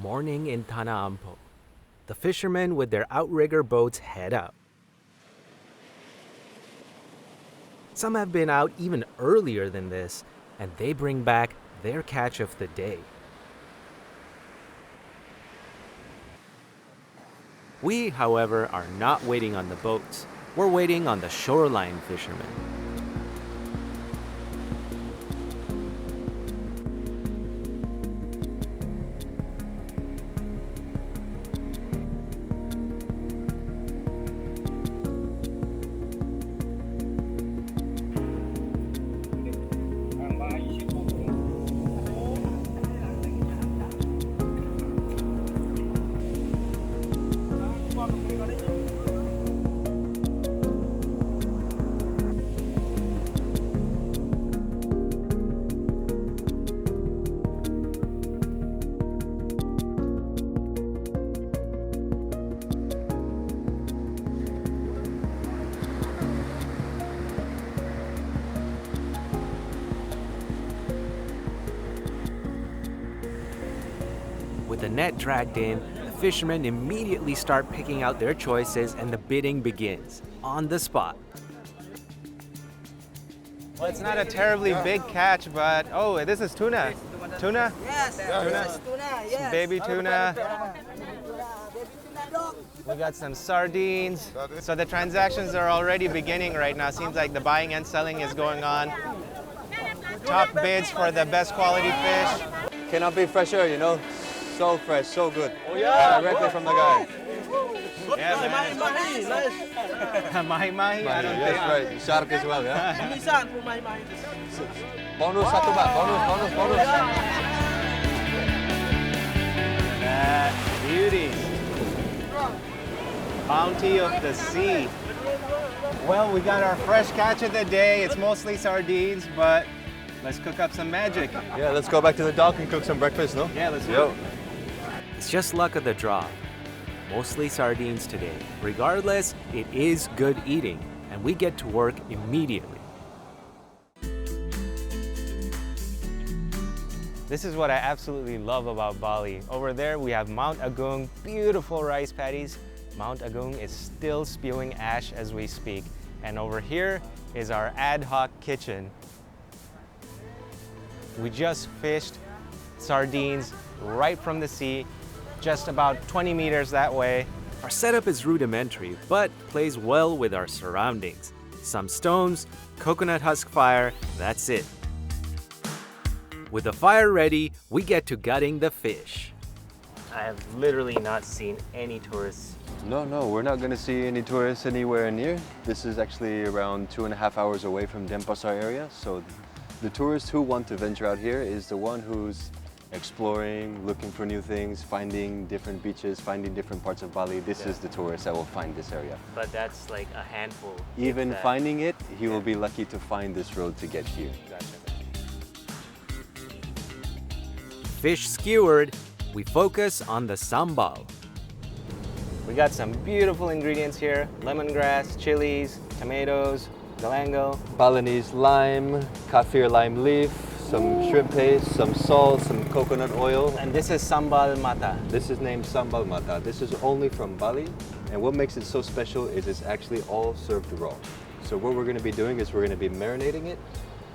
Morning in Tanah Ampo. The fishermen with their outrigger boats head out. Some have been out even earlier than this, and they bring back their catch of the day. We, however, are not waiting on the boats. We're waiting on the shoreline fishermen. With the net dragged in, the fishermen immediately start picking out their choices and the bidding begins, on the spot. Well, it's not a terribly big catch, but oh, this is tuna. Tuna? Yes, Tuna? tuna, yes. Baby tuna. We got some sardines. So the transactions are already beginning right now. Seems like the buying and selling is going on. Top bids for the best quality fish. Cannot be fresher, you know. So fresh, so good. Oh yeah, directly from the guy. Yeah, man. Mahi-mahi? I don't Yes, think. right. Shark as well, yeah. Misan po may. Bonus satu ba? Bonus. Beauties. Bounty of the sea. Well, we got our fresh catch of the day. It's mostly sardines, but let's cook up some magic. Yeah, let's go back to the dock and cook some breakfast, no? Yeah, let's go. It's just luck of the draw. Mostly sardines today. Regardless, it is good eating, and we get to work immediately. This is what I absolutely love about Bali. Over there, we have Mount Agung, beautiful rice paddies. Mount Agung is still spewing ash as we speak. And over here is our ad hoc kitchen. We just fished sardines right from the sea, just about 20 meters that way. Our setup is rudimentary, but plays well with our surroundings. Some stones, coconut husk fire, that's it. With the fire ready, we get to gutting the fish. I have literally not seen any tourists. No, we're not going to see any tourists anywhere near. This is actually around 2.5 hours away from Denpasar area. So the tourist who want to venture out here is the one who's exploring, looking for new things, finding different beaches, finding different parts of Bali. This is the tourist that will find this area. But that's like a handful. Even if that. finding it, he will be lucky to find this road to get here. Gotcha. Fish skewered, we focus on the sambal. We got some beautiful ingredients here. Lemongrass, chilies, tomatoes, galangal. Balinese lime, kaffir lime leaf, some shrimp paste, some salt, some coconut oil. And this is Sambal Mata. This is named Sambal Mata. This is only from Bali, and what makes it so special is it's actually all served raw. So what we're going to be doing is we're going to be marinating it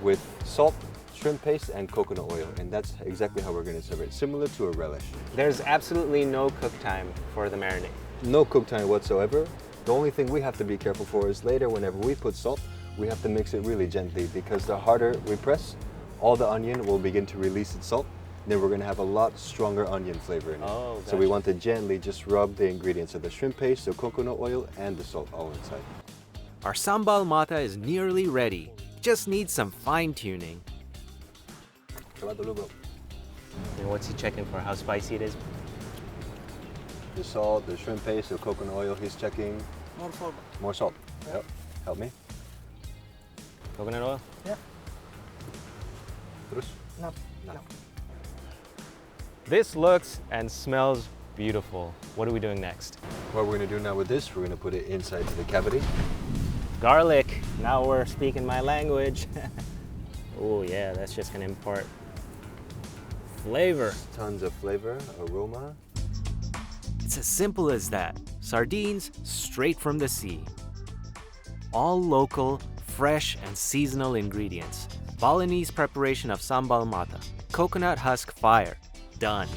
with salt, shrimp paste, and coconut oil, and that's exactly how we're going to serve it, similar to a relish. There's absolutely no cook time for the marinade. No cook time whatsoever. The only thing we have to be careful for is later, whenever we put salt, we have to mix it really gently, because the harder we press, all the onion will begin to release its salt. Then we're going to have a lot stronger onion flavor in it. Oh, gotcha. So we want to gently just rub the ingredients of the shrimp paste, the coconut oil, and the salt all inside. Our sambal mata is nearly ready. Just needs some fine-tuning. Coba dulu, bro. And what's he checking for? How spicy it is? The salt, the shrimp paste, the coconut oil, he's checking. More salt. More salt. Yep. Help me. Coconut oil? Yeah. Terus? No. This looks and smells beautiful. What are we doing next? What we're going to do now with this, we're going to put it inside to the cavity. Garlic. Now we're speaking my language. Oh yeah, that's just gonna impart flavor. Tons of flavor, aroma. It's as simple as that. Sardines straight from the sea. All local, fresh, and seasonal ingredients. Balinese preparation of Sambal Mata. Coconut husk fire. Done.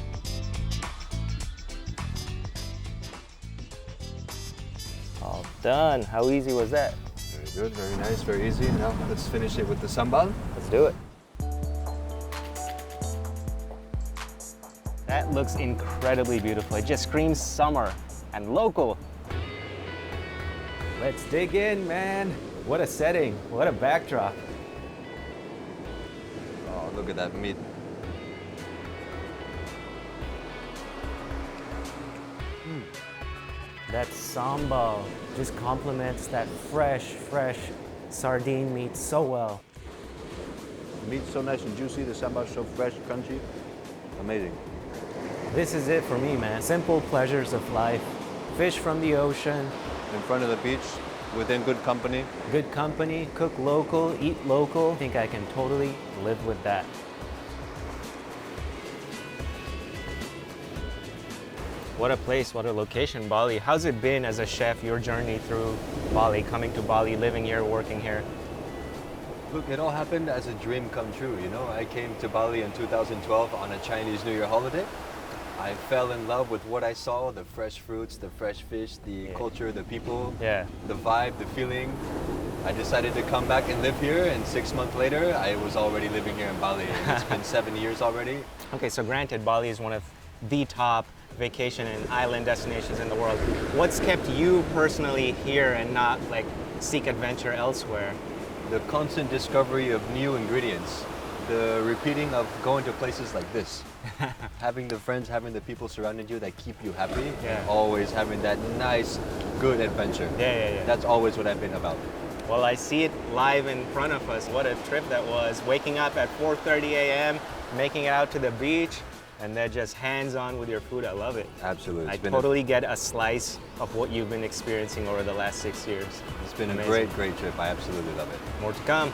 All done. How easy was that? Very good, very nice, very easy. Now let's finish it with the sambal. Let's do it. That looks incredibly beautiful. It just screams summer and local. Let's dig in, man. What a setting. What a backdrop. Oh, look at that meat. That sambal just complements that fresh sardine meat so well. The meat's so nice and juicy, the sambal's so fresh, crunchy. Amazing. This is it for me, man. Simple pleasures of life. Fish from the ocean, In front of the beach, within good company. good company, cook local, eat local. I think I can totally live with that. What a place, what a location, Bali. How's it been as a chef, your journey through Bali, coming to Bali, living here, working here? Look, it all happened as a dream come true, you know? I came to Bali in 2012 on a Chinese New Year holiday. I fell in love with what I saw, the fresh fruits, the fresh fish, the culture, the people, Yeah. the vibe, the feeling. I decided to come back and live here, and 6 months later, I was already living here in Bali. It's been 7 years already. Okay, so granted, Bali is one of the top vacation and island destinations in the world. What's kept you personally here and not like seek adventure elsewhere? The constant discovery of new ingredients, the repeating of going to places like this. Having the friends, having the people surrounding you that keep you happy, Yeah. always having that nice, good adventure. Yeah. That's always what I've been about. Well, I see it live in front of us. What a trip that was. Waking up at 4:30 a.m., making it out to the beach, and then just hands-on with your food. I love it. Absolutely. I It's been totally get a slice of what you've been experiencing over the last 6 years. It's been a Amazing. great trip. I absolutely love it. More to come.